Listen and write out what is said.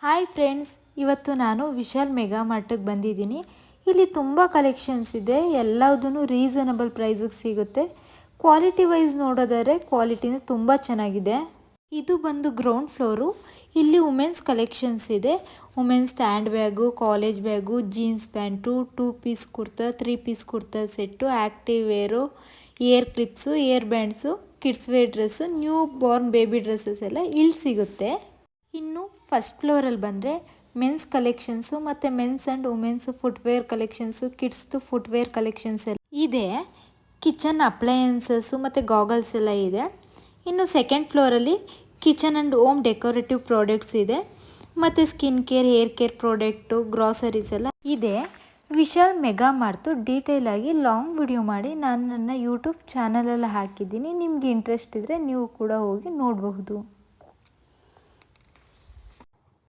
Hi friends, ಇವತ್ತು ನಾನು Vishal mega ಮಾರ್ಟಿಗೆ ಬಂದಿದ್ದೀನಿ. ಇಲ್ಲಿ ತುಂಬ ಕಲೆಕ್ಷನ್ಸ್ ಇದೆ. ಎಲ್ಲದೂ ರೀಸನಬಲ್ ಪ್ರೈಸಿಗೆ ಸಿಗುತ್ತೆ. ಕ್ವಾಲಿಟಿ ವೈಸ್ ನೋಡೋದಾದ್ರೆ ಕ್ವಾಲಿಟಿನೂ ತುಂಬ ಚೆನ್ನಾಗಿದೆ. ಇದು ಬಂದು ಗ್ರೌಂಡ್ ಫ್ಲೋರು. ಇಲ್ಲಿ ವುಮೆನ್ಸ್ ಕಲೆಕ್ಷನ್ಸ್ ಇದೆ. Women's stand bag, college bag, jeans pant, 2 piece kurta, 3 piece kurta set, active wear, hair clips, hair bands, kids wear dress, new born baby dresses ಎಲ್ಲ ಇಲ್ಲಿ ಸಿಗುತ್ತೆ. ಇನ್ನು ಫಸ್ಟ್ ಫ್ಲೋರಲ್ಲಿ ಬಂದರೆ ಮೆನ್ಸ್ ಕಲೆಕ್ಷನ್ಸು ಮತ್ತು men's and women's footwear collections, ಕಿಡ್ಸ್ದು footwear collections ಎಲ್ಲ ಇದೆ. ಕಿಚನ್ ಅಪ್ಲಯನ್ಸಸ್ಸು ಮತ್ತು ಗಾಗಲ್ಸ್ ಎಲ್ಲ ಇದೆ. ಇನ್ನು ಸೆಕೆಂಡ್ ಫ್ಲೋರಲ್ಲಿ kitchen and home decorative products ಇದೆ. ಮತ್ತು skin care, hair care product, groceries ಎಲ್ಲ ಇದೆ. ವಿಶಾಲ್ ಮೆಗಾ ಮಾರ್ಟು ಡೀಟೇಲ್ ಆಗಿ ಲಾಂಗ್ ವಿಡಿಯೋ ಮಾಡಿ ನಾನು ನನ್ನ ಯೂಟ್ಯೂಬ್ ಚಾನಲಲ್ಲಿ ಹಾಕಿದ್ದೀನಿ. ನಿಮಗೆ ಇಂಟ್ರೆಸ್ಟ್ ಇದ್ದರೆ ನೀವು ಕೂಡ ಹೋಗಿ ನೋಡಬಹುದು.